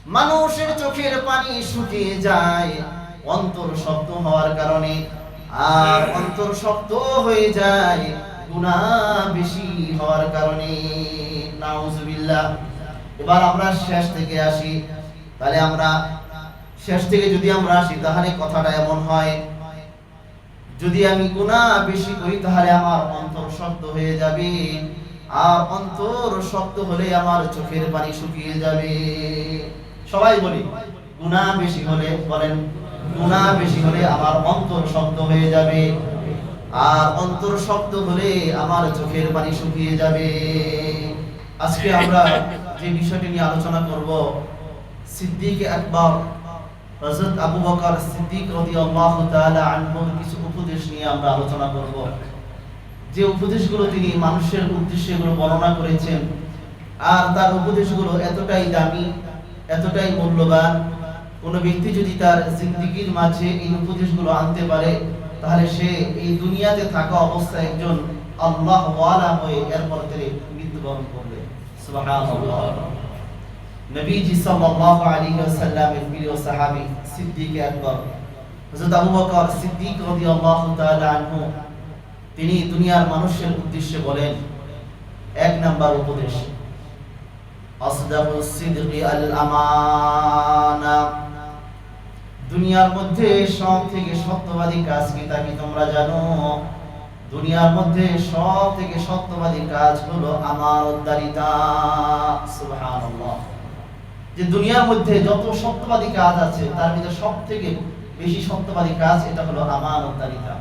মানুষের চোখের পানি শুকিয়ে যায় অন্তর শক্ত হওয়ার কারণে, আর অন্তর শক্ত হয়ে যায় গুনাহ বেশি হওয়ার কারণে। নাউজুবিল্লাহ। এবার আমরা শেষ থেকে আসি। তাহলে আমরা শেষ থেকে যদি আমরা আসি তাহলে কথাটা এমন হয়, যদি আমি গুনাহ বেশি করি তাহলে আমার অন্তর শক্ত হয়ে যাবে, আর অন্তর শক্ত হলে আমার চোখের পানি শুকিয়ে যাবে। সবাই বলি, গুনাহ বেশি হলে, বলেন, গুনাহ বেশি হলে আমার অন্তর শক্ত হয়ে যাবে, আর অন্তর শক্ত হলে আমার চোখের পানি শুকিয়ে যাবে। আজকে আমরা যে বিষয়টি নিয়ে আলোচনা করব, সিদ্দিক আকবর হযরত আবু বকর সিদ্দিক রাদিয়াল্লাহু তাআলা আনহুর কিছু উপদেশ নিয়ে আমরা আলোচনা করব। যে উপদেশগুলো তিনি মানুষের উদ্দেশ্যে এগুলো বর্ণনা করেছেন, আর তার উপদেশগুলো এতটাই দামি, এতটাই মূল্যবান, কোন ব্যক্তি যদি তার জিন্দেগীর মাঝে এই উপদেশগুলো আনতে পারে তাহলে সে এই দুনিয়াতে থাকা অবস্থায় একজন আল্লাহ ওয়ালা হয়ে এরপর তিনি মৃত্যুবরণ করবে। সুবহানাল্লাহ। নবীজি সাল্লাল্লাহু আলাইহি ওয়াসাল্লামের প্রিয় সাহাবী সিদ্দিক আকবর হযরত আবু বকর সিদ্দিক রাদিয়াল্লাহু তাআলা আনহু, তিনি দুনিয়ার মানুষের উদ্দেশ্যে বলেন, এক নাম্বার উপদেশ, আসদাকুস সিদকি আল আমানা। দুনিয়ার মধ্যে সব থেকে সত্যবাদী কাজ কি তা কি তোমরা জানো? দুনিয়ার মধ্যে সব থেকে সত্যবাদী কাজ হলো আমানতদারিতা। সুবহানাল্লাহ। যে দুনিয়ার মধ্যে যত সত্যবাদী কাজ আছে তার ভিতরে সব থেকে বেশি সত্যবাদী কাজ এটা হলো আমানতদারিতা।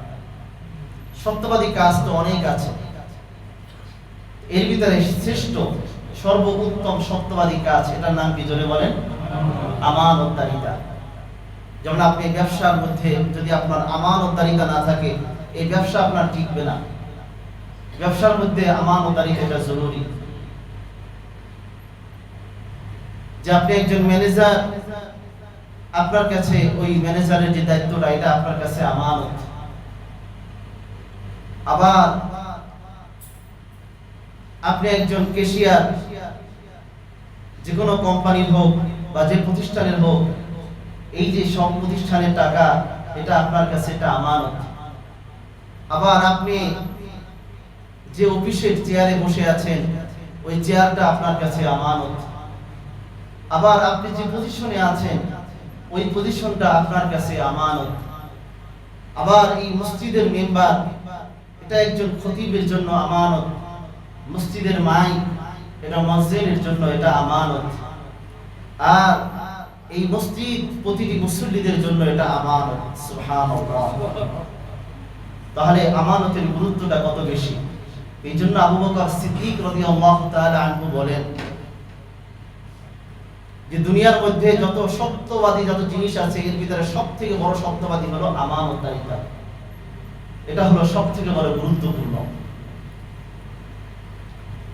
সত্যবাদী কাজ তো অনেক আছে, এর ভিতরে শ্রেষ্ঠ সর্বোত্তম সত্যবাদী কাজ, এটার নাম কি জোরে বলেন? আমানতদারিতা। যেমন আপনি ব্যবসার মধ্যে যদি আপনার আমানতদারিতা না থাকে, এই ব্যবসা আপনার টিকবে না। ব্যবসার মধ্যে আমানতদারিতা জরুরি। যে আপনি একজন ম্যানেজার, আপনার কাছে ওই ম্যানেজারের যে দায়িত্বটা এটা আপনার কাছে আমানত। আবার আপনি একজন ক্যাশিয়ার, যে কোনো কোম্পানির হোক বা যে প্রতিষ্ঠানের হোক, এই যে সব প্রতিষ্ঠানের টাকা এটা আপনার কাছে এটা আমানত। আবার আপনি যে অফিসের চেয়ারে বসে আছেন ওই চেয়ারটা আপনার কাছে আমানত। আবার আপনি যে পজিশনে আছেন ওই পজিশনটা আপনার কাছে আমানত। আবার এই মসজিদের মেম্বার, এটা একজন খতিবের জন্য আমানত। মসজিদের মাইক, এটা মুয়াজ্জিনের জন্য এটা আমানত। আর এই মসজিদ প্রতিটি মুসল্লিদের জন্য এটা আমানত। সুবহানাল্লাহ। তাহলে আমানতের গুরুত্বটা কত বেশি। এই জন্য আবু বকর সিদ্দিক রাদিয়াল্লাহু তাআলা আনহু বলেন যে দুনিয়ার মধ্যে যত সত্যবাদী যত জিনিস আছে এর ভিতরে সবথেকে বড় সত্যবাদী হলো আমানতদারিতা। এটা হলো সবথেকে বড় গুরুত্বপূর্ণ।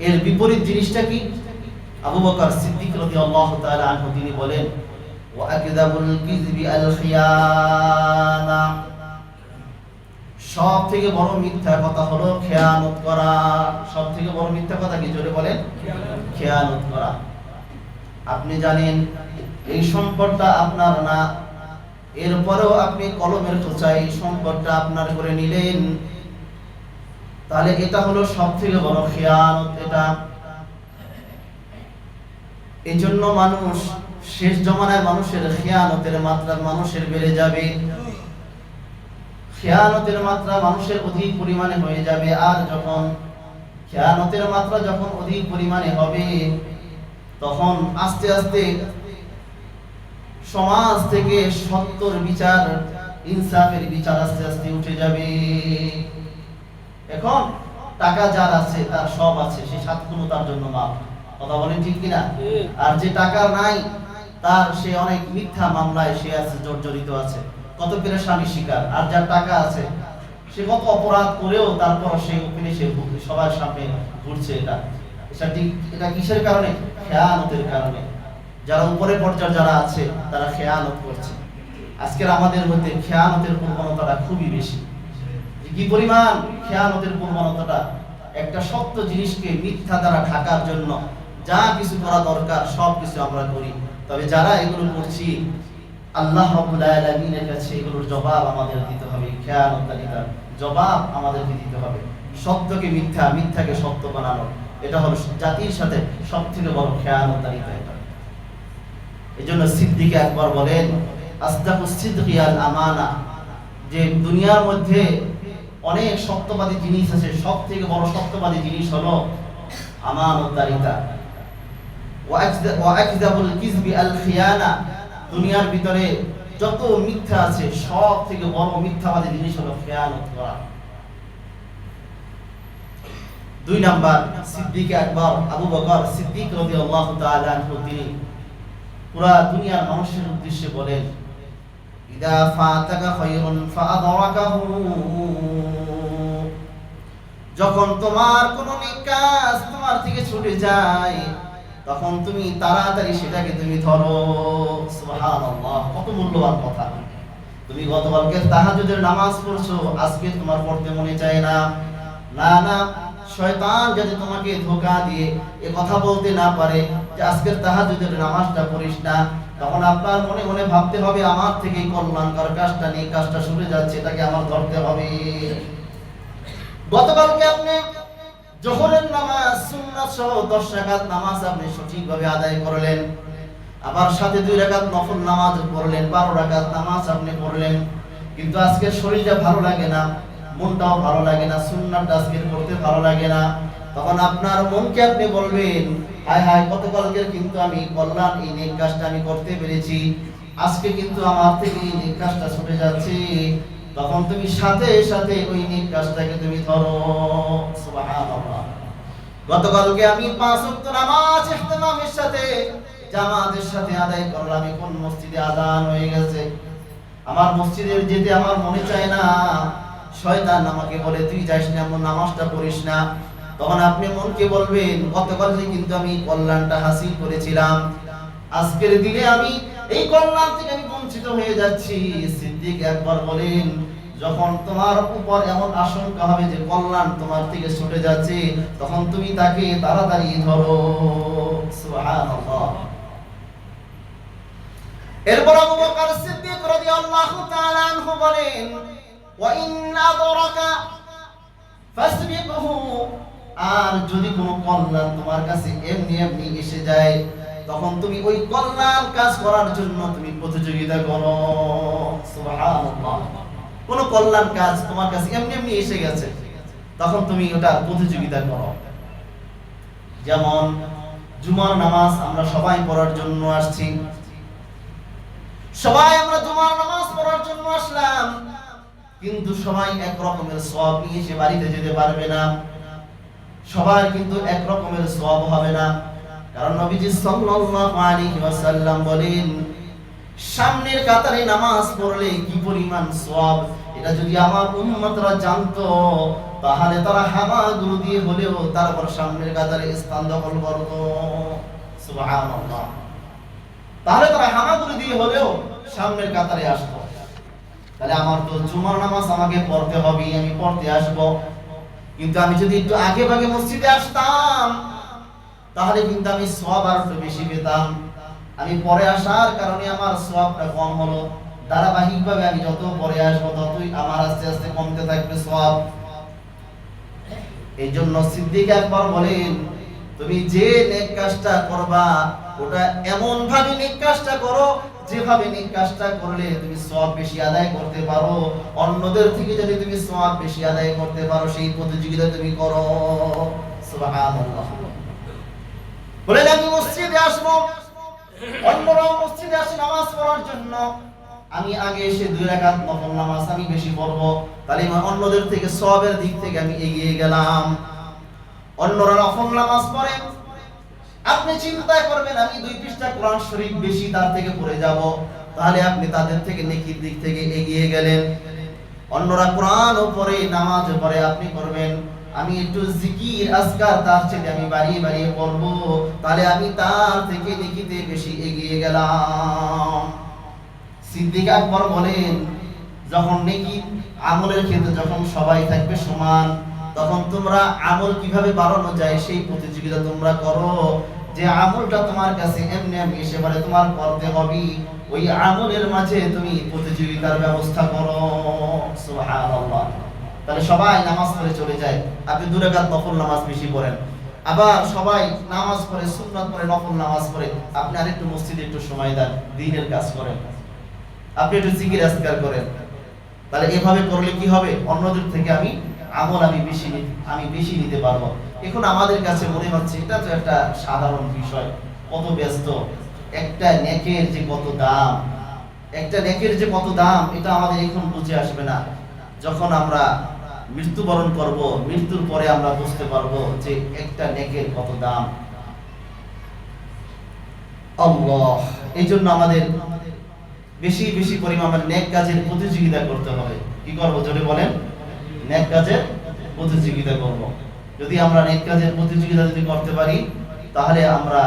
এর বিপরীত জিনিসটা কি? আবু বকর সিদ্দিক রাদিয়াল্লাহু তাআলা আনহু তিনি বলেন, ওয়া আকযাবুল কিযবি আল খিয়ানা। সবথেকে বড় মিথ্যা কথা হলো খেয়ানত করা। সবথেকে বড় মিথ্যা কথা কি জোরে বলেন? খেয়ানত করা। আপনি জানেন এই সম্পদটা আপনার না, এরপরেও আপনি কলমের খোঁচায় সম্পদটা আপনার করে নিলেন, তাহলে এটা হলো সবথেকে বড় খেয়ানত। এটা এই জন্য মানুষ শেষ জমানায় মানুষের খেয়ানতের মাত্রা মানুষের বেড়ে যাবে, খেয়ানতের মাত্রা মানুষের অধিক পরিমাণে হয়ে যাবে। আর যখন খেয়ানতের মাত্রা যখন অধিক পরিমাণে হবে তখন আস্তে আস্তে সমাজ থেকে সত্যর বিচার, ইনসাফের বিচার আস্তে আস্তে উঠে যাবে। এখন টাকা যার আছে তার সব আছে, সে সাত গুণ তার জন্য মাপ। কথা বলেন ঠিক কিনা? আর যে টাকা নাই তার সে অনেক মিথ্যা মামলায় সে আছে, জর্জরিত আছে, কত পেরেশানি শিকার। আর যার টাকা আছে সে কত অপরাধ করেও তারপর সে ওখানে সে সবার সামনে ঘুরছে। এটা কিসের কারণে? খেয়ানতের কারণে। যারা উপরে পর্যায়ে যারা আছে তারা খেয়ানত করছে। আজকের আমাদের মধ্যে খেয়ানতের প্রবণতাটা খুবই বেশি। কি পরিমাণ খেয়ানতের প্রবণতাটা! একটা সত্য জিনিসকে মিথ্যা দ্বারা ঢাকার জন্য যা কিছু করা দরকার সব কিছু আমরা করি। তবে যারা এগুলো করছি আল্লাহ রাব্বুল আলামিনের কাছে এগুলোর জবাব আমাদের দিতে হবে। খেয়ানত তালিকার জবাব আমাদেরকে দিতে হবে। সত্যকে মিথ্যা, মিথ্যাকে সত্য বানানো, এটা হলো জাতির সাথে সবথেকে বড় খেয়ানত তালিকা। এটা এজন্য সিদ্দিক আকবর বলেন, আসদাকুস সিদকি আল আমানা, যে দুনিয়ার মধ্যে অনেক সত্যবাদী জিনিস আছে, সবথেকে বড় সত্যবাদী জিনিস হলো আমানতদারিতা। ওয়া আকযাবুল কিযবি আল খিয়ানা, দুনিয়ার ভিতরে যত মিথ্যা আছে সব থেকে বড় মিথ্যাবাদী জিনিস হলো খেয়ানত করা। 2 নাম্বার, সিদ্দিক আকবর আবু বকর সিদ্দিক রাদিয়াল্লাহু তাআলা আনহু, তিনি পুরা দুনিয়ার মানুষের উদ্দেশ্যে বলেন, ইদা ফাতাকা খায়রুন ফাআদরাকাহু, যখন তোমার কোনো নেক কাজ তোমার থেকে ছুটে যায় তখন তুমি তাড়াতাড়ি সেটাকে তুমি ধরো। সুবহানাল্লাহ, কত মূল্যবান কথা। তুমি গতকালকে তাহাজ্জুদের নামাজ পড়ছো, আজকে তোমার পড়তে মনে চায় না, না না, শয়তান যদি তোমাকে ধোঁকা দিয়ে এ কথা বলতে না পারে যে আজকের তাহাজ্জুদের নামাজটা পড়িস না, তখন আপনার মনে মনে ভাবতে হবে আমার থেকে কল্যাণকর কাজটা নেই, কাজটা সরে যাচ্ছে, এটাকে আমার ধরতে হবে। গতকালকে আপনি যোহরের নামাজ সুন্নাত সহ 10 রাকাত নামাজ আপনি সঠিকভাবে আদায় করলেন, আবার সাথে 2 রাকাত নফল নামাজ পড়লেন, 12 রাকাত নামাজ আপনি পড়লেন, কিন্তু আজকে শরীরটা ভালো লাগে না, মনটাও ভালো লাগে না, সুন্নাতটা আজকে করতে ভালো লাগে না, তখন আপনার মনকে আপনি বলবেন, হায় হায়, গতকালকে কিন্তু আমি কল্যাণ এই নেক কাজটা আমি করতে পেরেছি, আজকে কিন্তু আমার থেকে এই নেক কাজটা ছুটে যাচ্ছে। তখন তুমি সাথে সাথে ওই নেক কাজটাকে তুমি ধরো। সুবহানাল্লাহ, গতকালকে আমি 5 ওয়াক্ত নামাজ ইহতিমামের সাথে জামাতের সাথে আদায় করলাম, এখন মসজিদে আযান হয়ে গেছে, আমার মসজিদে যেতে আমার মনে চায় না, শয়তান আমাকে বলে তুই যাস না, নামাজটা পড়িস না। তখন আপনি মনকে বলবেন, গতকালকে কিন্তু আমি কল্যাণটা হাসিল করেছিলাম, আজকের দিনে আমি এই কল্যাণ থেকে আমি বঞ্চিত হয়ে যাচ্ছি। সিদ্দিক আকবর বলেন, যখন তোমার উপর এমন আশঙ্কা হবে যে কল্যাণ তোমার থেকে ছুটে যাচ্ছে, তখন তুমি তাকে তাড়াতাড়ি ধরো। সুবহানাল্লাহ। এরপর আবু বকর সিদ্দিক রাদিয়াল্লাহু তাআলা আনহু বলেন, ওয়া ইন আদরাকা ফাসবিকহু, আর যদি কোনো কল্যাণ তোমার কাছে এমনি এমনি এসে যায়, তখন তুমি ওই কল্যাণ কাজ করার জন্য তুমি প্রতিযোগিতা করো। সুবহানাল্লাহ, কোন কল্যাণ কাজ তোমার কাছে এমনি এমনি এসে গেছে, তখন তুমি ওটা প্রতিযোগিতা করো। যেমন জুমার নামাজ আমরা সবাই পড়ার জন্য আসছি, সবাই আমরা জুমার নামাজ পড়ার জন্য আসলাম, কিন্তু সবাই এক রকমের সওয়াব নিয়ে সে বাড়িতে যেতে পারবে না, সবাই কিন্তু এক রকমের সওয়াব হবে না। কারণ নবীজি সাল্লাল্লাহু আলাইহি ওয়াসাল্লাম বলেন, সামনের কাতারে নামাজ পড়লে কি পরিমাণ সওয়াব, এটা যদি আমার উম্মতরা জানতো তাহলে তারা হামাগুলো দিয়ে হলেও তারপর সামনের কাতারে স্থান দখল করত। সুবহানাল্লাহ, তাহলে তারা হামাগুলো দিয়ে হলেও সামনের কাতারে আসতো। তাহলে আমার তো জুমার নামাজ আমাকে পড়তে হবে, আমি পড়তে আসব, কিন্তু আমি যদি একটু আগে ভাগে মসজিদে আসতাম তাহলে কিন্তু আমি সওয়াব আরো বেশি পেতাম। আমি পরে আসার কারণে আমার সওয়াবটা কম হলো, ধারাবাহিকভাবে আমি যত পরে আসবো ততই আমার আস্তে আস্তে কমতে থাকবে সওয়াব। এই জন্য সিদ্দিক আকবর বলেন, তুমি যে নেক কাজটা করবা ওটা এমন ভাবে নেক কাজটা করো যেভাবে নেক কাজটা করলে তুমি সওয়াব বেশি আদায় করতে পারো, অন্যদের থেকে যদি তুমি সওয়াব বেশি আদায় করতে পারো সেই প্রতিযোগিতা তুমি করো। সুবহানাল্লাহ। বলে আমি মসজিদে আসবো, অন্যরাও মসজিদে আসে নামাজ পড়ার জন্য, আমি আগে এসে 2 রাকাত নফল নামাজ আমি বেশি পড়বো, তাহলে অন্যদের থেকে সওয়াবের দিক থেকে আমি এগিয়ে গেলাম। অন্যরা নফল নামাজ পড়ে, আপনি চিন্তা করবেন আমি 2 পৃষ্ঠা কোরআন শরীফ বেশি তার থেকে পড়ে যাব, তাহলে আপনি তাদের থেকে নেকির দিক থেকে এগিয়ে গেলেন। অন্যরা কোরআনও পড়ে নামাজও পড়ে, আপনি করবেন আমি একটু জিকির আজকার তার চেয়ে আমি বাড়িয়ে বাড়িয়ে পড়ব, তাহলে আমি তার থেকে নেকিতে বেশি এগিয়ে গেলাম। সিদ্দিক আকবর বলেন, যখন নেকি আমলের ক্ষেত্রে যখন সবাই থাকবে সমান, তখন তোমরা আমল কিভাবে বাড়ানো যায় সেই প্রতিযোগিতা তোমরা করো। যে আমলটা তোমার কাছে এমনি এমনি এসে পারে তোমার করতে হবে, ওই আমলের মাঝে তুমি প্রতিযোগিতার ব্যবস্থা করো। সুবহানাল্লাহ। তাহলে সবাই নামাজ পড়ে চলে যায়, আপনি 2 রাকাত নফল নামাজ বেশি পড়েন। আবার সবাই নামাজ পড়ে, সুন্নাত পড়ে, নফল নামাজ পড়ে, আপনি আরেকটু মসজিদে একটু সময় দেন, দ্বীনের কাজ করেন, আপনি একটু জিকির আজকার করেন। তাহলে এভাবে করলে কি হবে, অন্যদের থেকে আমি আমল আমি বেশি নিতে পারবো। এখন আমাদের কাছে মনে হচ্ছে এটা তো একটা সাধারণ বিষয়, কত ব্যস্ত, একটা নেকের যে কত দাম, এটা আমাদের এখন বুঝে আসবে না। যখন আমরা মৃত্যুবরণ করব, মৃত্যুর পরে আমরা বুঝতে পারবো যে একটা নেকের কত দাম। আল্লাহ, এই জন্য আমাদের বেশি বেশি পরিমাণে নেক কাজের প্রতিযোগিতা করতে হবে। কি করব জোরে বলেন? নেক কাজের প্রতিযোগিতা করব। যদি আমরা নেক কাজের প্রতিযোগিতা করতে পারি, তাহলে আমরা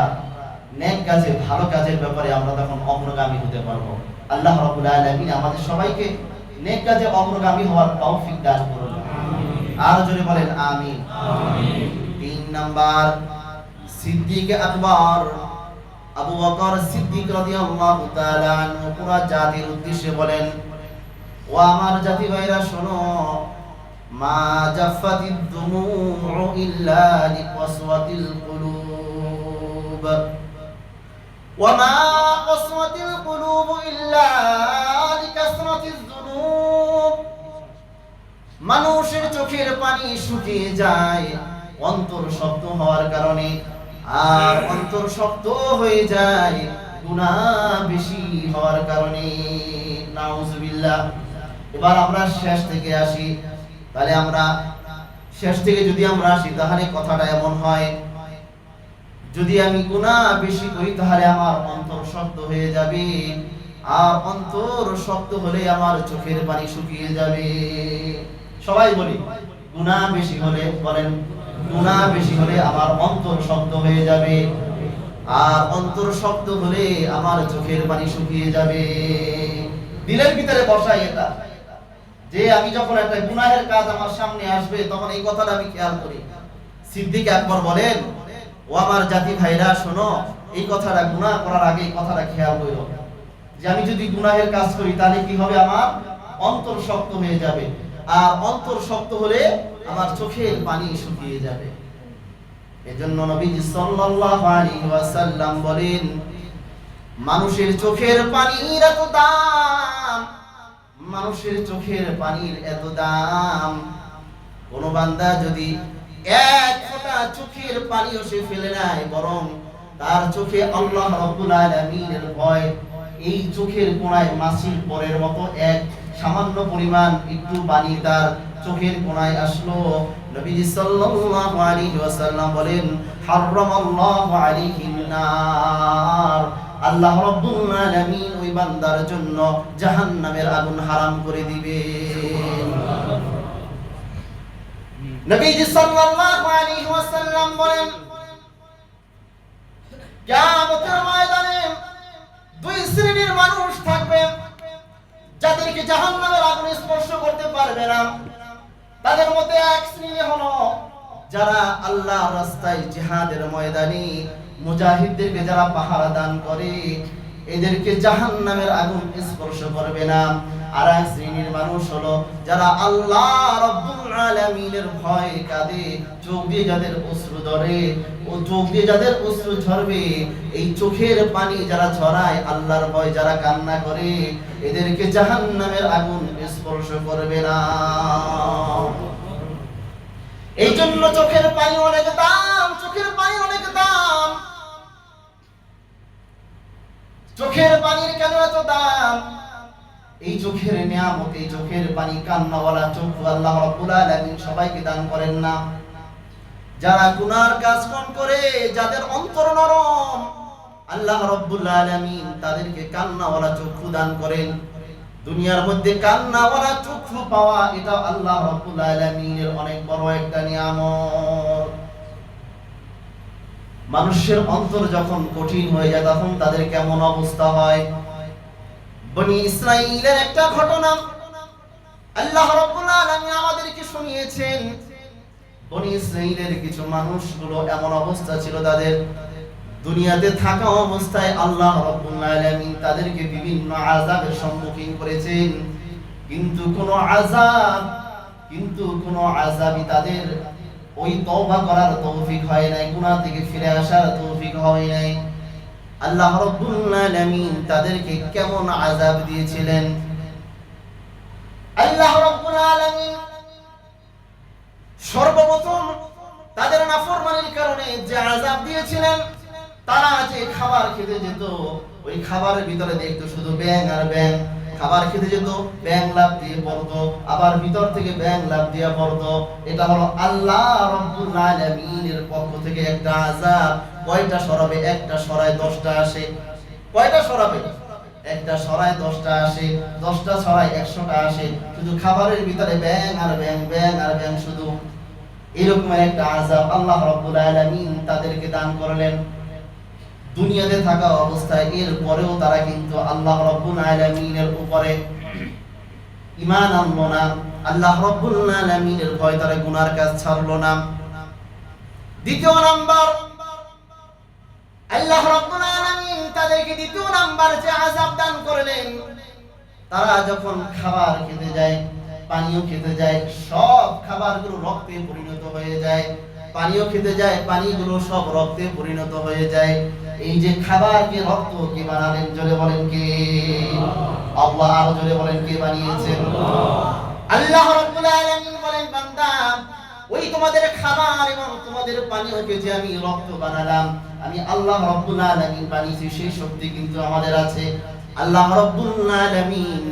নেক কাজে, ভালো কাজের ব্যাপারে আমরা তখন অগ্রগামী হতে পারবো। আল্লাহ রাব্বুল আলামিন আমাদের সবাইকে নেক কাজে অগ্রগামী হওয়ার তৌফিক দান করুন। আর জোরে বলেন আমিন। 3 নাম্বার, সিদ্দিক আকবর আবু বকর সিদ্দিক রাদিয়াল্লাহু তাআলা আনহু পুরা জাতির উদ্দেশ্যে বলেন, ও আমার জাতি ভাইরা শোনো, মা জাফাতিদ দুমু ইল্লা লিকসওয়াতিল কুলুব ওয়া মা কসওয়াতিল কুলুব ইল্লা লিকাসরাতিজ যুনুব। মানুষের চোখের পানি শুকিয়ে যায় অন্তর শক্ত হওয়ার কারণে, আর অন্তর শক্ত হয়ে যায় গুনাহ বেশি হওয়ার কারণে। নাউজুবিল্লাহ। এবার আমরা শেষ থেকে আসি। তাহলে আমরা শেষ থেকে যদি আমরা আসি, তাহলে কথাটা এমন হয়, যদি আমি গুনাহ বেশি করি তাহলে আমার অন্তর শক্ত হয়ে যাবে, আর অন্তর শক্ত হলে আমার চোখের পানি শুকিয়ে যাবে। সবাই বলি, গুনাহ বেশি হলে, বলেন, গুনাহ বেশি হলে আমার অন্তর শক্ত হয়ে যাবে, আর অন্তর শক্ত হলে আমার চোখের পানি শুকিয়ে যাবে। দিলের ভিতরে বসাই এটা, যে আমি যখন একটা গুনাহের কাজ আমার সামনে আসবে, তখন এই কথাটা আমি খেয়াল করি। সিদ্দিক আকবর বলেন, ও আমার জাতি ভাইরা শোনো, এই কথাটা, গুনাহ করার আগে এই কথাটা খেয়াল করো, যে আমি যদি গুনাহের কাজ করি তাহলে কি হবে, আমার অন্তর শক্ত হয়ে যাবে, আর অন্তর শক্ত হলে আমার চোখের পানি শুকিয়ে যাবে। এজন্য নবীজি সাল্লাল্লাহু আলাইহি ওয়াসাল্লাম বলেন, মানুষের চোখের পানির এত দাম, মানুষের চোখের পানির এত দাম, কোন বান্দা যদি এক ফোঁটা চোখের পানিও সে ফেলে নাই, বরং তার চোখে আল্লাহ রাব্বুল আলামিনের ভয়, এই চোখের কোণায় মাছির পরের মতো এক সামান্য পরিমাণ একটু পানি তার চোখের কোণায় আসলো, নবীজি সাল্লাল্লাহু আলাইহি ওয়াসাল্লাম বলেন, হারামাল্লাহু আলাইহিন নার, আল্লাহ রাব্বুল আলামিন ওই বান্দার জন্য জাহান্নামের আগুন হারাম করে দিবে। নবীজি সাল্লাল্লাহু আলাইহি ওয়াসাল্লাম বলেন, কিয়ামতের ময়দানে 2 শ্রেণীর মানুষ থাকবে, যাদেরকে জাহান্নামের আগুন স্পর্শ করতে পারবে না। তাদের মধ্যে এক শ্রেণী হলো যারা আল্লাহর রাস্তায় জিহাদের ময়দানে মুজাহিদদেরকে যারা পাহারা দান করে, এদেরকে জাহান্নামের আগুন স্পর্শ করবে না। আর এক শ্রেণীর মানুষ হলো যারা আল্লাহ রাব্বুল আলামিনের ভয় কাঁদে, চোখ দিয়ে যাদের অশ্রু ধরে, ও চোখ দিয়ে যাদের অশ্রু ঝরবে, এই চোখের পানি যারা ঝরায়, আল্লাহর ভয় যারা কান্না করে, এদেরকে জাহান্নামের আগুন স্পর্শ করবে না। এই জন্য চোখের পানি অনেক দাম, চোখের পানি অনেক দাম। চোখের পানির কেন এত দাম? এই চোখের নিয়ামত, এই চোখের পানি, কান্নাওয়ালা চোখ আল্লাহ রাব্বুল আলামিন সবাইকে দান করেন না। যারা গুনার কাজ কম করে, যাদের অন্তর নরম, আল্লাহ রাব্বুল আলামিন তাদেরকে কান্নাওয়ালা চক্ষু দান করেন। দুনিয়ার মধ্যে কান্নাওয়ালা চক্ষু পাওয়া, এটা আল্লাহ রাব্বুল আলামিনের অনেক বড় একটা নিয়ামত। মানুষের অন্তর যখন কঠিন হয়ে যায়, তখন তাদের কেমন অবস্থা হয়? বনি ইসরাইলের একটা ঘটনা আল্লাহ রাব্বুল আলামিন আমাদেরকে শুনিয়েছেন। বনি ইসরাইলের কিছু মানুষগুলো এমন অবস্থা ছিল, তাদের দুনিয়াতে থাকা অবস্থায় আল্লাহ রাব্বুল আলামিন তাদেরকে বিভিন্ন আযাবের সম্মুখীন করেছেন, কিন্তু কোনো আযাবই তাদের ওই তওবা করার তৌফিক হয় নাই, গুনাহ থেকে ফিরে আসার তৌফিক হয় নাই। আল্লাহ রাব্বুল আলামিন তাদেরকে কেমন আযাব দিয়েছিলেন? আল্লাহ রাব্বুল আলামিন সর্বপ্রথম তাদের নাফরমানির কারণে যে আযাব দিয়েছিলেন, তারা যে খাবার খেতে যেত, ওই খাবারের ভিতরে দেখতো শুধু ব্যাঙ আর ব্যাঙ। খাবার খেতে যেত, ব্যাঙ লাফ দিয়ে পড়তো, আবার ভিতর থেকে ব্যাঙ লাফ দিয়ে পড়তো। এটা হলো আল্লাহ রাব্বুল আলামিনের পক্ষ থেকে একটা আযাব। কয়টা সরাবে? একটা সরায় 10টা আসে। কয়টা সরাবে? একটা সরায় 10টা আসে, 10টা সরায় 100টা আসে। শুধু খাবারের ভিতরে ব্যাঙ আর ব্যাঙ, ব্যাঙ আর ব্যাঙ শুধু। এরকম একটা আযাব আল্লাহ রাব্বুল আলামিন তাদেরকে দান করলেন দুনিয়াতে থাকা অবস্থায়। এর পরেও তারা কিন্তু আল্লাহ রাব্বুল আলামিনের উপরে ঈমান আনলো না, আল্লাহ রাব্বুল আলামিনের ভয় তারা গুনার কাজ ছাড়লো না। দ্বিতীয় নাম্বার, আল্লাহ রাব্বুল আলামিন তাদেরকে দ্বিতীয় নাম্বার যে আযাব দান করলেন, তারা যখন খাবার খেতে যায়, পানীয় খেতে যায়, সব খাবারগুলো রক্তে পরিণত হয়ে যায়। পানীয় খেতে যায়, পানিগুলো সব রক্তে পরিণত হয়ে যায়। এই যে খাবারকে রক্ত কে বানালেন? জোরে বলেন কে? আল্লাহ। আরো জোরে বলেন কে বানিয়েছেন? আল্লাহ রাব্বুল আলামিন বলেন, বান্দা, ওই তোমাদের খাবার এবং তোমাদের পানীয়কে যে আমি রক্ত বানালাম, আমি আল্লাহ রাব্বুল আলামিন বানিয়েছি, সেই শক্তি কিন্তু আমাদের আছে। আল্লাহ রাব্বুল আলামিন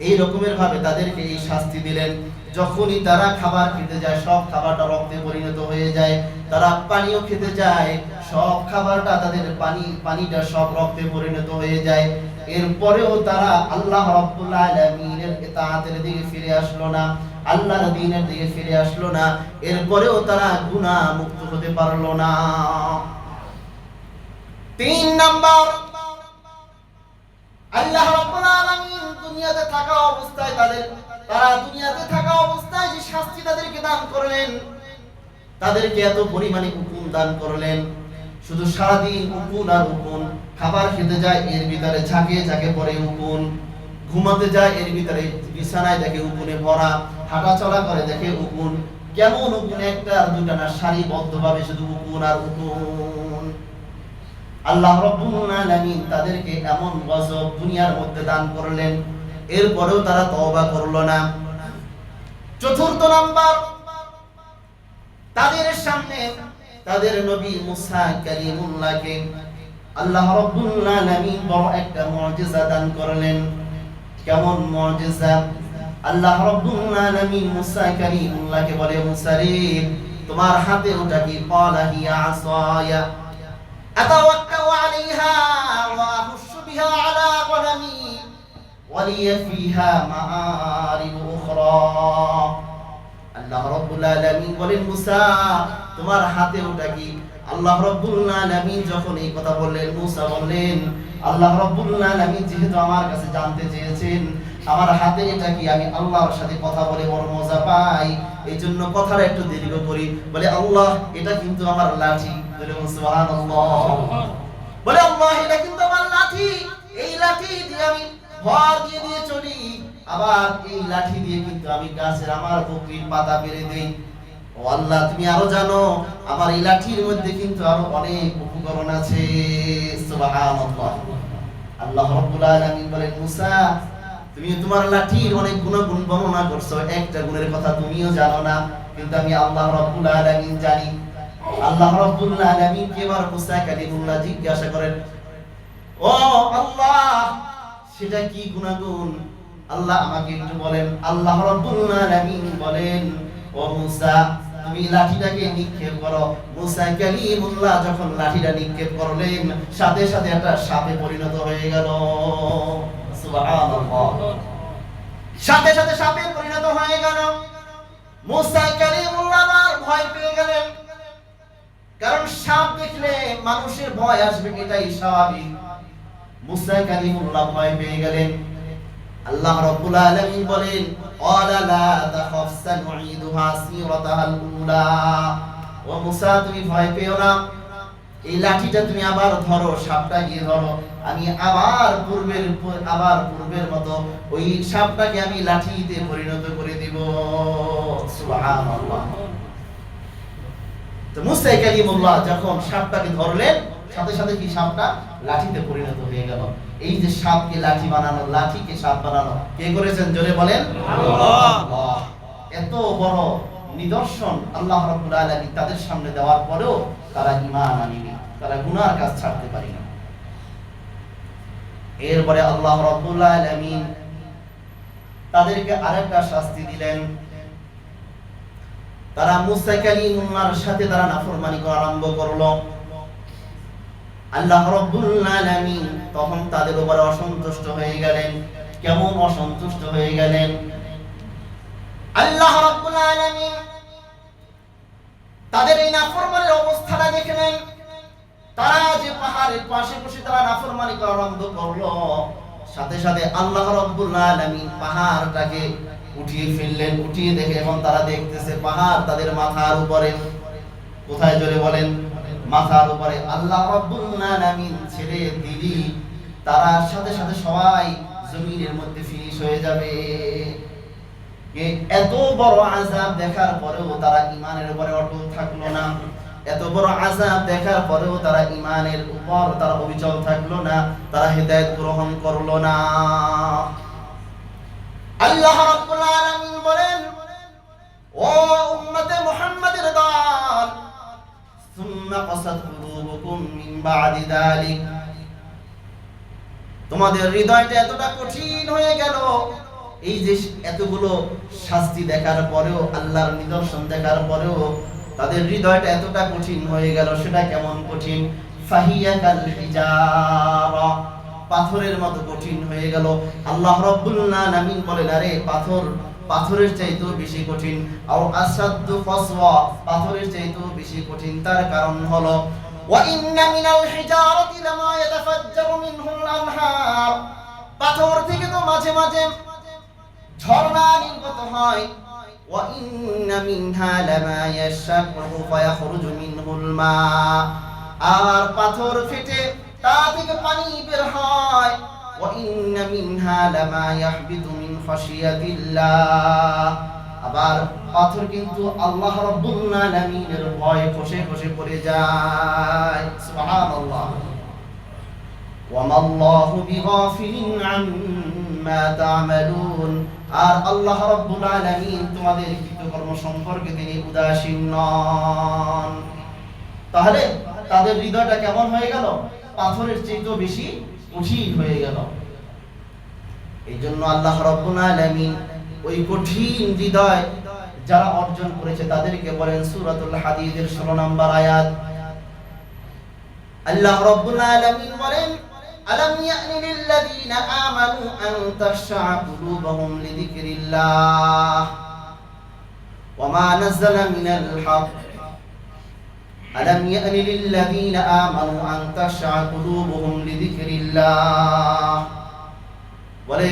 এই রকমের ভাবে তাদেরকে এই শাস্তি দিলেন। যখনই তারা খাবার খেতে যায়, সব খাবারটা রক্তে পরিণত হয়ে যায়। তারা পানীয় খেতে যায়, সব খাবারটা তাদের পানিটা সব রক্তে পরিণত হয়ে যায়। এরপরেও তারা আল্লাহ রাব্বুল আলামিনের ইতাআতের দিকে ফিরে আসলো না, আল্লাহর দ্বীনের দিকে ফিরে আসলো না। এরপরেও তারা গুনাহ মুক্ত হতে পারলো না। 3 নাম্বার, আল্লাহ রাব্বুল আলামিন দুনিয়াতে থাকা অবস্থায় তারা দুনিয়াতে থাকা অবস্থায় যে শাস্তি তাদেরকে দান করলেন, তাদেরকে এত পরিমাণে হুকুম দান করলেন, শুধু সারাদিন হুকুম আর হুকুম। খাবার খেতে যায়, এর ভিতরে ঝাঁকে ঝাঁকে পড়ে হুকুম। ঘুমাতে যায়, এর ভিতরে বিছানায় দেখে হুকুমে ভরা। হাঁটা চলা করে দেখে হুকুম। কেমন হুকুম? একটা আর দুটা না, সারিবদ্ধভাবে শুধু হুকুম আর হুকুম। আল্লাহ রাব্বুল আলামিন তাদেরকে এমন গজব দুনিয়ার মধ্যে দান করলেন, এরপরেও তারা তওবা করলো না। 4র্থ নাম্বার, তাদের সামনে তাদের নবী মুসা কালিমুল্লাহকে আল্লাহ রাব্বুল আলামিন বড় একটা মুজিজা দান করলেন। কেমন মুজিজা? আল্লাহ রাব্বুল আলামিন মুসা কালিমুল্লাহকে বলে, মুসা রে, তোমার হাতে ওটা কি? ক্বালা হিয়া আসায়া আতাওয়াক্কাউ আলাইহা ওয়া আহুশু বিহা আলা গনামি ওয়া লিয়া ফিহা মাআরিব উখরা। আল্লাহ রাব্বুল আলামিন বলেন, মুসা, তোমার হাতে ওটা কি? আল্লাহ রাব্বুল আলামিন যখন এই কথা বললেন, মুসা বললেন, আল্লাহ রাব্বুল আলামিন যেহেতু আমার কাছে জানতে চেয়েছেন আমার হাতে এটা কি, আমি আল্লাহর সাথে কথা বলে বড় মজা পাই, এইজন্য কথাটা একটু দীর্ঘ করি। বলে, আল্লাহ, এটা কিন্তু আমার লাঠি। বলে সুবহানাল্লাহ। বলে, আল্লাহ, এটা কিন্তু আমার লাঠি। এই লাঠি দিয়ে আমি ভর দিয়ে দিয়ে চলি, আবার এই লাঠি দিয়ে কিন্তু আমি গাছের আমার বকরির পাতা পেরে দেই। ও আল্লাহ, তুমি আরো জানো, আমার এই লাঠির মধ্যে কিন্তু আরো অনেক উপকরণ আছে। সুবহানাল্লাহ। আল্লাহ রাব্বুল আলামিন বলেন, মুসা, তুমি তোমার লাঠির অনেক গুণ বর্ণনা করছো, একটা গুণের কথা তুমিও জানো না, কিন্তু আমি আল্লাহ রাব্বুল আলামিন জানি। আল্লাহ রাব্বুল আলামিন এবার মুসা কালিমুল্লাহ জিজ্ঞাসা করেন, ও আল্লাহ, সেটা কি গুণাগুণ? আল্লাহ আমাকে একটু বলেন। আল্লাহ রাব্বুল আলামিন বলেন, ও মুসা, তুমি লাঠিটাকে নিক্ষেপ করো। মুসা কালিমুল্লাহ যখন লাঠিটা নিক্ষেপ করলেন, সাথে সাথে একটা সাপে পরিণত হয়ে গেল। সুবহানাল্লাহ। সাথে সাথে সাপে পরিণত হয়ে গেল। মুসা কালিমুল্লাহ আর ভয় পেয়ে গেলেন, কারণ সাপ দেখলে মানুষের ভয় আসবে, এটাই স্বাভাবিক। মুসা কালিমুল্লাহ ভয় পেয়ে গেলেন। আল্লাহ রাব্বুল আলামিন বলেন, ক্বালা লা তাখাফ সানুঈদুহা সিরাতাহাল উলা। ও মুসা, তুমি ভয় পেও না, এই লাঠিটা তুমি আবার ধরো, সাপটা গিয়ে ধরো, আমি আবার পূর্বের মতো ওই সাপটাকে আমি লাঠিতে পরিণত করে দিব। সুবহানাল্লাহ। তো মুসা কালিমুল্লাহ যখন সাপটাকে ধরলেন, সাথে সাথে কি সাপটা লাঠিতে পরিণত হয়ে গেল। এই যে সাপকে লাঠি বানানো, লাঠিকে সাপ বানানো কে করেছেন? জোরে বলেন আল্লাহ। এত বড় নিদর্শন আল্লাহ রাব্বুল আলামিন তাদের সামনে দেওয়ার পরেও তারা ঈমান আনেনি, তারা গুনার কাজ ছাড়তে পারে না। এরপরে আল্লাহ রাব্বুল আলামিন তাদেরকে আরেকটা শাস্তি দিলেন। তারা মুসা কালিমুল্লাহর সাথে তারা নাফরমানি করা আরম্ভ করলো। আল্লাহ রাব্বুল আলামিন তখন তাদের উপরে অসন্তুষ্ট হয়ে গেলেন। কেমন অসন্তুষ্ট হয়ে গেলেন? আল্লাহ রাব্বুল আলামিন তাদের এই নাফরমানির অবস্থাটা দেখলেন। তারা যে পাহাড়ের পাশে বসে তারা নাফরমানি করা আরম্ভ করলো, সাথে সাথে আল্লাহ রাব্বুল আলামিন পাহাড়টাকে উঠিয়ে ফেললেন। উঠিয়ে দেখে এখন তারা দেখতেছে পাহাড় তাদের মাথার উপরে। কোথায়? জোরে বলেন মাথার উপরে। আল্লাহ রাব্বুল আলামিন ছেড়ে দিলি তারা সাথে সাথে সবাই জমিনের মধ্যে ফিনিশ হয়ে যাবে। এত বড় আযাব দেখার পরেও তারা ঈমানের উপরে অটল থাকলো না। এত বড় আযাব দেখার পরেও তারা ঈমানের উপর তারা অবিচল থাকলো না, তারা হিদায়াত গ্রহণ করলো না। আল্লাহ রাব্বুল আলামিন বলেন, ও উম্মতে মুহাম্মাদের দল, সুম্মা কাসাত কুলুবুকুম মিন বাদি যালিক, তোমাদের হৃদয়টা এতটা কঠিন হয়ে গেল। এই যে এতগুলো শাস্তি দেখার পরেও, আল্লাহর নিদর্শন দেখার পরেও তাদের হৃদয়টা এতটা কঠিন হয়ে গেল। সেটা কেমন কঠিন? ফাহিয়া কাল হিজারা, পাথরের মতো কঠিন হয়ে গেল। আল্লাহ রাব্বুল আলামিন বলেন, আরে পাথরের চাইতেও বেশি কঠিন। আও আসাদ্দু ফাসওয়া, পাথরের চাইতেও বেশি কঠিন। তার কারণ হলো ওয়া ইন্না মিনাল হিজারাতি লামা ইয়াতাফাজ্জারু মিনহুল আনহার, পাথর থেকে তো মাঝে মাঝে ঝর্ণা নির্গত হয়। ওয়া ইন্না মিনহা লামা ইয়াশাক্কু ফায়াখরুজু মিনহুল মা, আর পাথর ফেটে তা থেকে পানি বের হয়। ওয়া ইন্না মিনহা লামা ইয়াহবিতু মিন খাশিয়াতিল্লাহ, আবার পাথর কিন্তু আল্লাহ রাব্বুল আলামিনের ভয়ে খসে খসে পড়ে যায়। সুবহানাল্লাহ। ওয়া মাল্লাহু বিগাফিলিন আম্মা তা'মালুন, আর আল্লাহ রাব্বুল আলামিন তোমাদের কৃতকর্ম সম্পর্কে তিনি উদাসীন নন। তাহলে তাদের হৃদয়টা কেমন হয়ে গেল? পাথরের চেয়েও বেশি কঠিন হয়ে গেল। এই জন্য আল্লাহ রাব্বুল আলামিন ওই কঠিন হৃদয় যারা অর্জন করেছে তাদেরকে বলেন সূরাতুল হাদীদের 16 নম্বর আয়াত, আল্লাহ রাব্বুল আলামিন বলেন, আলাম ইয়ানি লিল্লাযীনা আমানু আন তাখশা কুলুবুহুম লিযিকরিল্লাহ ওয়া মা নাযালা মিনাল হক, আলাম ইয়ানি লিল্লাযীনা আমানু আন তাখশা কুলুবুহুম লিযিকরিল্লাহ, বলে